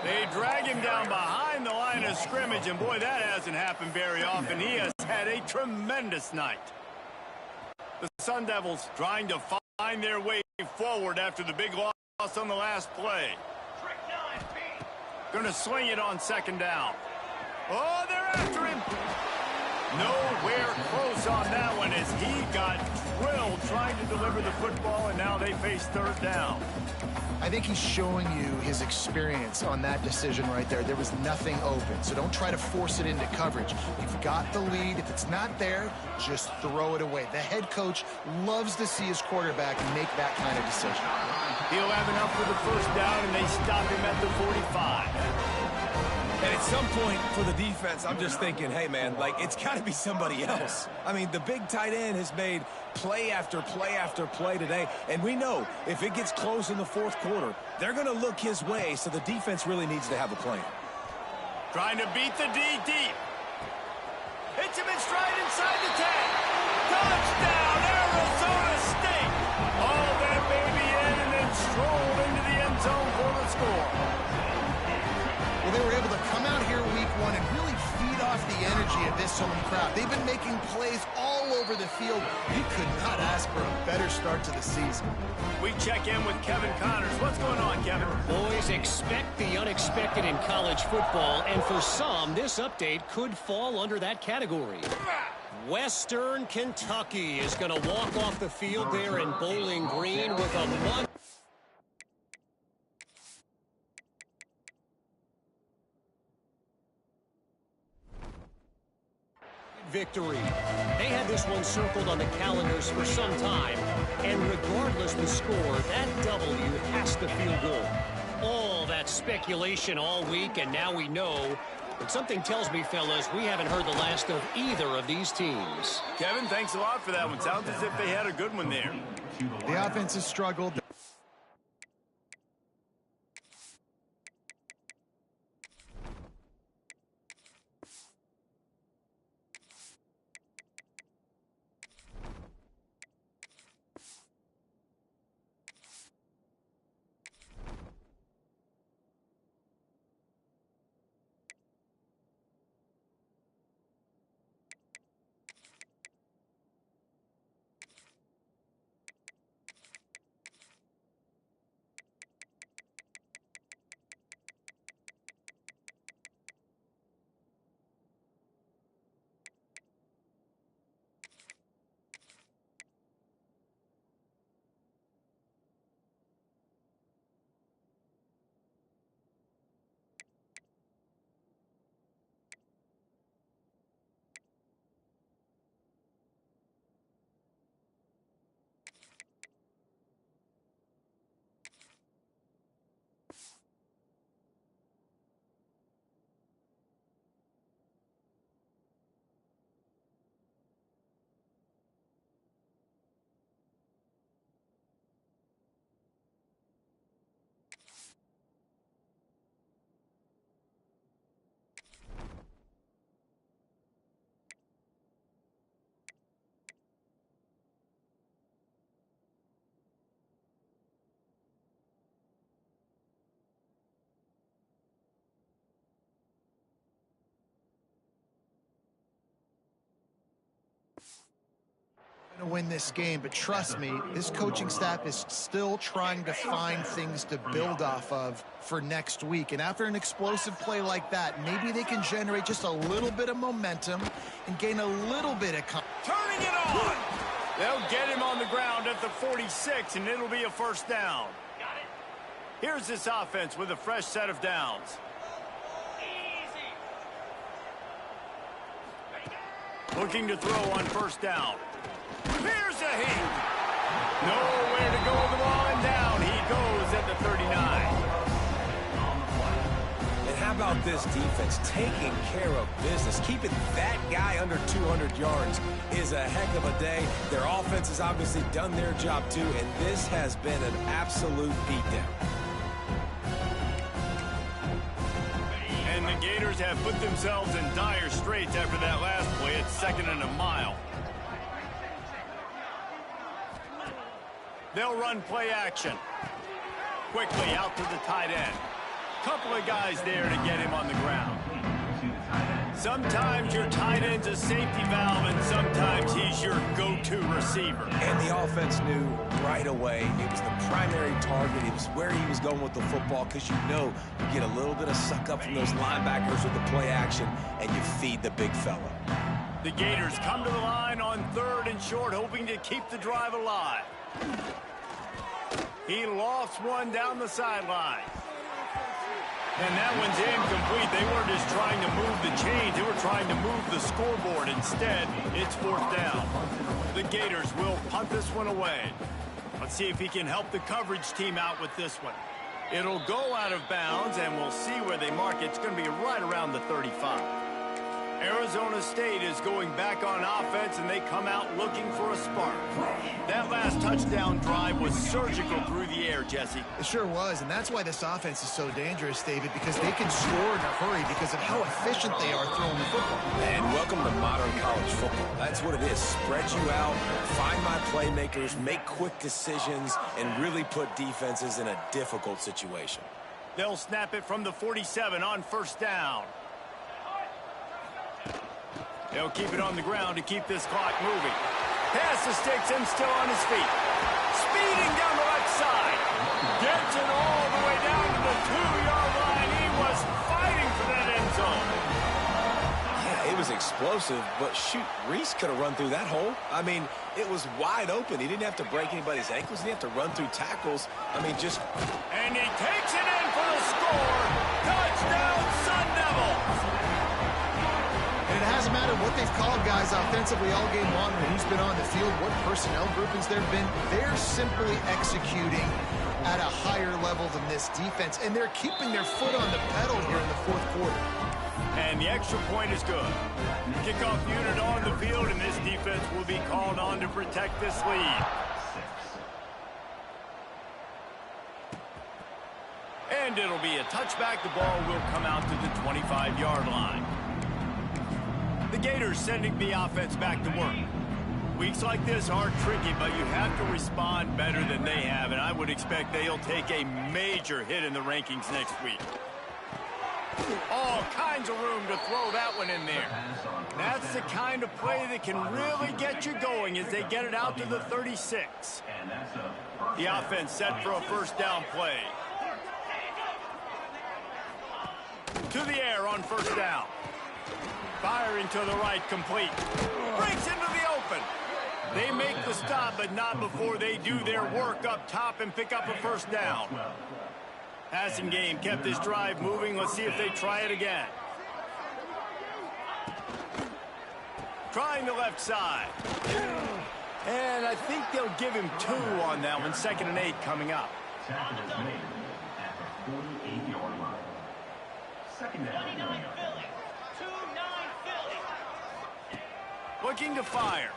They drag him down behind the line of scrimmage, and boy, that hasn't happened very often. He has had a tremendous night. The Sun Devils trying to find their way forward after the big loss on the last play. Going to swing it on second down. Oh, they're after him. Nowhere close on that one as he got drilled trying to deliver the football, and now they face third down. I think he's showing you his experience on that decision right there. There was nothing open, so don't try to force it into coverage. You've got the lead. If it's not there, just throw it away. The head coach loves to see his quarterback make that kind of decision. He'll have enough for the first down, and they stop him at the 45. And at some point for the defense, I'm just thinking, hey, man, like, it's got to be somebody else. I mean, the big tight end has made play after play after play today. And we know if it gets close in the fourth quarter, they're going to look his way, so the defense really needs to have a plan. Trying to beat the D deep. Hits him in stride inside the 10. Touchdown, Arizona State. All that baby in and then strolled into the end zone for the score. Well, they were able to come out here week one and really feed off the energy of this home crowd. They've been making plays all over the field. You could not ask for a better start to the season. We check in with Kevin Connors. What's going on, Kevin? Boys, expect the unexpected in college football, and for some, this update could fall under that category. Western Kentucky is going to walk off the field there in Bowling Green with a mud. Victory. They had this one circled on the calendars for some time, and regardless the score, that W has to feel good. All that speculation all week, and now we know. But something tells me, fellas, we haven't heard the last of either of these teams. Kevin, thanks a lot for that one. Sounds as if they had a good one there. The offense has struggled. To win this game, but trust me, this coaching staff is still trying to find things to build off of for next week. And after an explosive play like that, maybe they can generate just a little bit of momentum and gain a little bit of turning it on. They'll get him on the ground at the 46, and it'll be a first down. Here's this offense with a fresh set of downs. Looking to throw on first down. Here's a hit. Nowhere to go with the ball, and down he goes at the 39. And how about this defense taking care of business? Keeping that guy under 200 yards is a heck of a day. Their offense has obviously done their job too, and this has been an absolute beatdown. And the Gators have put themselves in dire straits after that last play at 2nd and a mile. They'll run play action. Quickly out to the tight end. Couple of guys there to get him on the ground. Sometimes your tight end's a safety valve, and sometimes he's your go-to receiver. And the offense knew right away it was the primary target. It was where he was going with the football, because you know you get a little bit of suck up from those linebackers with the play action, and you feed the big fella. The Gators come to the line on 3rd and short, hoping to keep the drive alive. He lofts one down the sideline. And that one's incomplete. They weren't just trying to move the chains. They were trying to move the scoreboard. Instead, it's 4th down. The Gators will punt this one away. Let's see if he can help the coverage team out with this one. It'll go out of bounds, and we'll see where they mark it. It's going to be right around the 35. Arizona State is going back on offense, and they come out looking for a spark. That last touchdown drive was surgical through the air, Jesse. It sure was, and that's why this offense is so dangerous, David, because they can score in a hurry because of how efficient they are throwing the football. And welcome to modern college football. That's what it is. Spread you out, find my playmakers, make quick decisions, and really put defenses in a difficult situation. They'll snap it from the 47 on 1st down. They'll keep it on the ground to keep this clock moving. Pass the sticks and still on his feet. Speeding down the left side. Gets it all the way down to the 2-yard line. He was fighting for that end zone. Yeah, it was explosive, but shoot, Reese could have run through that hole. I mean, it was wide open. He didn't have to break anybody's ankles. He didn't have to run through tackles. I mean, just... And he takes it in for the score. Touchdown, Sun Devils. And it hasn't mattered what they've called guys offensively all game long, or who's been on the field, what personnel groupings there have been. They're simply executing at a higher level than this defense, and they're keeping their foot on the pedal here in the 4th quarter. And the extra point is good. Kickoff unit on the field, and this defense will be called on to protect this lead. And it'll be a touchback. The ball will come out to the 25-yard line. The Gators sending the offense back to work. Weeks like this are tricky, but you have to respond better than they have, and I would expect they'll take a major hit in the rankings next week. All kinds of room to throw that one in there. That's the kind of play that can really get you going as they get it out to the 36. The offense set for a 1st down play. To the air on 1st down. Firing to the right, complete. Breaks into the open. They make the stop, but not before they do their work up top and pick up a 1st down. Passing game kept this drive moving. Let's see if they try it again. Trying the left side. And I think they'll give him 2 on that one. 2nd and 8 coming up. Tackle is made at the 48-yard line. 2nd down. Looking to fire.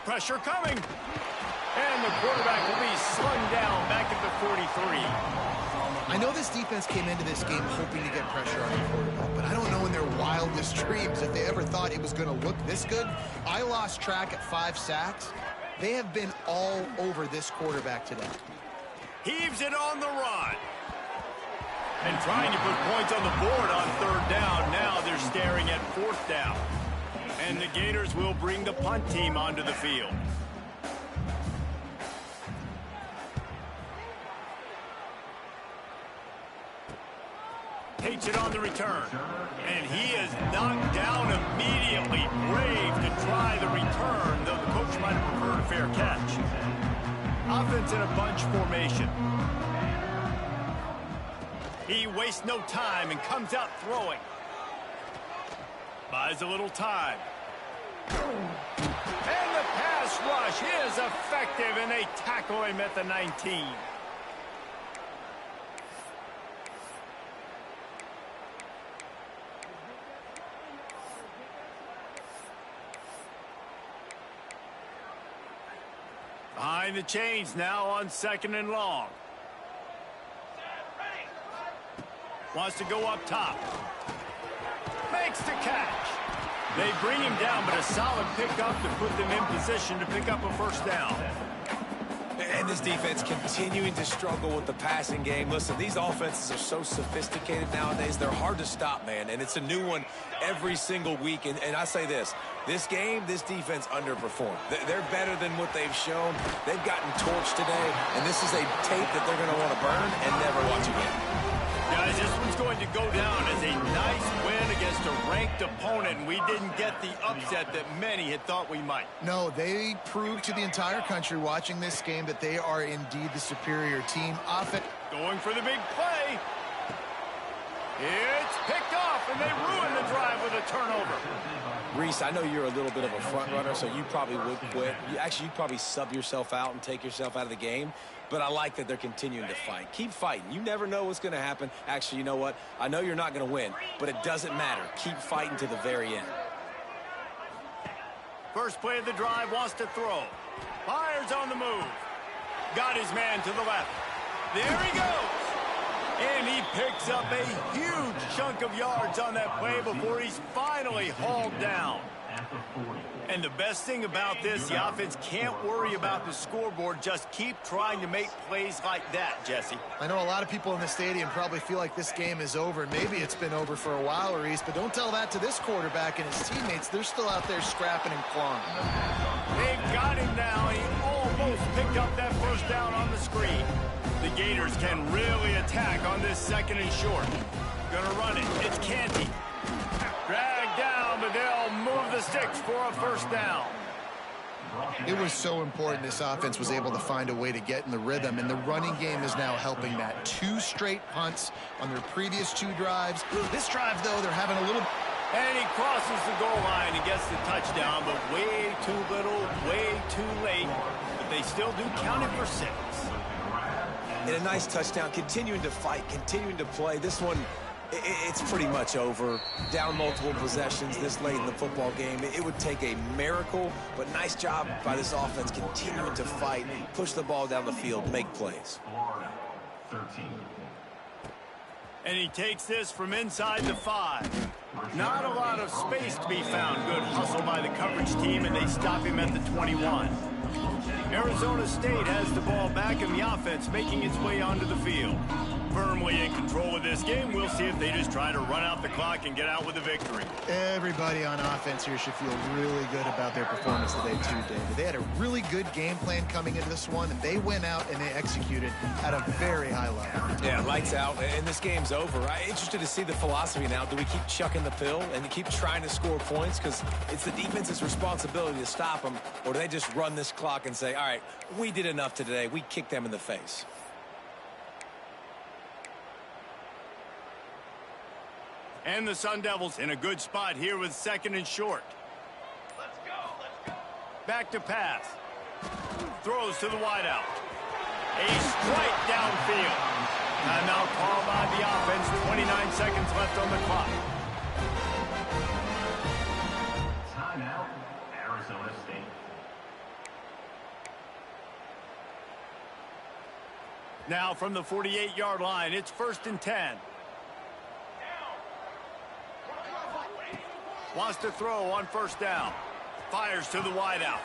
Pressure coming. And the quarterback will be slung down back at the 43. I know this defense came into this game hoping to get pressure on the quarterback, but I don't know in their wildest dreams if they ever thought it was going to look this good. I lost track at 5 sacks. They have been all over this quarterback today. Heaves it on the run. And trying to put points on the board on 3rd down. Now they're staring at 4th down. And the Gators will bring the punt team onto the field. Takes it on the return. And he is knocked down immediately. Brave to try the return, though the coach might have preferred a fair catch. Offense in a bunch formation. He wastes no time and comes out throwing. Buys a little time. And the pass rush is effective, and they tackle him at the 19. Behind the chains now on 2nd and long. Wants to go up top. Makes the catch. They bring him down, but a solid pickup to put them in position to pick up a 1st down. And this defense continuing to struggle with the passing game. Listen, these offenses are so sophisticated nowadays. They're hard to stop, man. And it's a new one every single week. And I say this game, this defense underperformed. They're better than what they've shown. They've gotten torched today. And this is a tape that they're going to want to burn and never watch again. Guys, this one's going to go down as a nice win against against a ranked opponent, and we didn't get the upset that many had thought we might. No, they proved to the entire country watching this game that they are indeed the superior team. Going for the big play. It's picked off, and they ruin the drive with a turnover. Reese, I know you're a little bit of a front runner, so you probably would quit. You'd probably sub yourself out and take yourself out of the game. But I like that they're continuing to fight. Keep fighting. You never know what's going to happen. Actually, you know what? I know you're not going to win, but it doesn't matter. Keep fighting to the very end. First play of the drive, wants to throw. Fires on the move. Got his man to the left. There he goes. And he picks up a huge chunk of yards on that play before he's finally hauled down. And the best thing about this, the offense can't worry about the scoreboard. Just keep trying to make plays like that, Jesse. I know a lot of people in the stadium probably feel like this game is over. Maybe it's been over for a while, Reese, but don't tell that to this quarterback and his teammates. They're still out there scrapping and clawing. They've got him now. He almost picked up that first down on the screen. The Gators can really attack on this second and short. Gonna run it. It's Canty. Dragged down, but they'll move the sticks for a first down. It was so important this offense was able to find a way to get in the rhythm, and the running game is now helping that. 2 straight punts on their previous 2 drives. This drive, though, they're having a little... And he crosses the goal line and gets the touchdown, but way too little, way too late. But they still do count it for 6. And a nice touchdown, continuing to fight, continuing to play. This one, it's pretty much over. Down multiple possessions this late in the football game. It would take a miracle, but nice job by this offense continuing to fight, push the ball down the field, make plays. Florida, 13. And he takes this from inside the 5. Not a lot of space to be found. Good hustle by the coverage team, and they stop him at the 21. Arizona State has the ball back in the offense, making its way onto the field. Firmly in control of this game. We'll see if they just try to run out the clock and get out with a victory. Everybody on offense here should feel really good about their performance today, too, David. They had a really good game plan coming into this one, and they went out and they executed at a very high level. Yeah, lights out, and this game's over. I'm interested to see the philosophy now. Do we keep chucking the pill and keep trying to score points? Because it's the defense's responsibility to stop them, or do they just run this clock and say, all right, we did enough today. We kicked them in the face. And the Sun Devils in a good spot here with second and short. Let's go. Back to pass. Throws to the wideout. A strike downfield. Timeout called by the offense. 29 seconds left on the clock. Timeout, Arizona State. Now from the 48-yard line, it's 1st and 10. Wants to throw on first down. Fires to the wideout.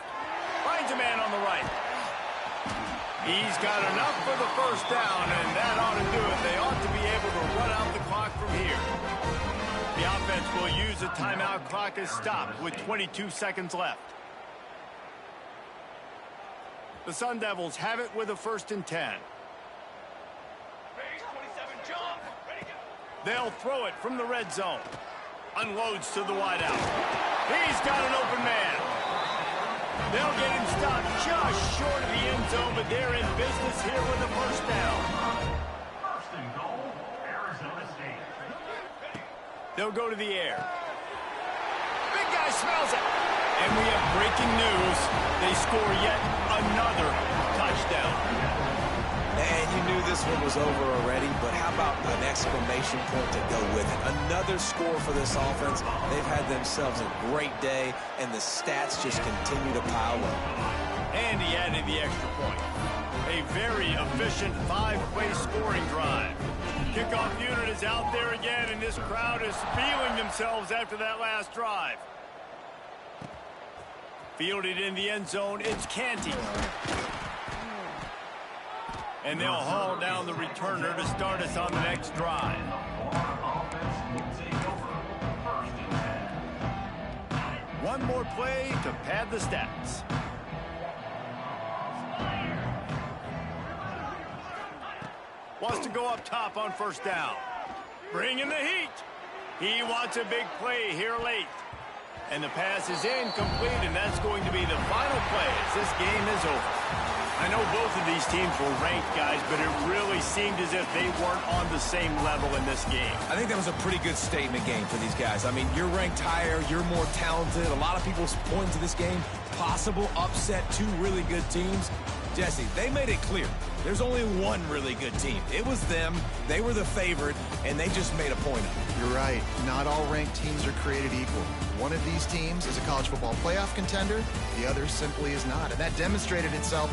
Finds a man on the right. He's got enough for the first down, and that ought to do it. They ought to be able to run out the clock from here. The offense will use the timeout clock as stopped with 22 seconds left. The Sun Devils have it with a 1st and 10. They'll throw it from the red zone. Unloads to the wideout. He's got an open man. They'll get him stopped just short of the end zone, but they're in business here with a first down. 1st and goal, Arizona State. They'll go to the air. Big guy smells it. And we have breaking news. They score yet another touchdown. And you knew this one was over already, but how about an exclamation point to go with it? Another score for this offense. They've had themselves a great day, and the stats just continue to pile up. And he added the extra point. A very efficient 5-play scoring drive. Kickoff unit is out there again, and this crowd is feeling themselves after that last drive. Fielded in the end zone, it's Canty. And they'll haul down the returner to start us on the next drive. One more play to pad the stats. Wants to go up top on first down. Bring in the heat. He wants a big play here late. And the pass is incomplete, and that's going to be the final play as this game is over. I know both of these teams were ranked, guys, but it really seemed as if they weren't on the same level in this game. I think that was a pretty good statement game for these guys. I mean, you're ranked higher, you're more talented. A lot of people point to this game, possible upset, two really good teams. Jesse, they made it clear. There's only one really good team. It was them. They were the favorite, and they just made a point of it. You're right. Not all ranked teams are created equal. One of these teams is a college football playoff contender. The other simply is not. And that demonstrated itself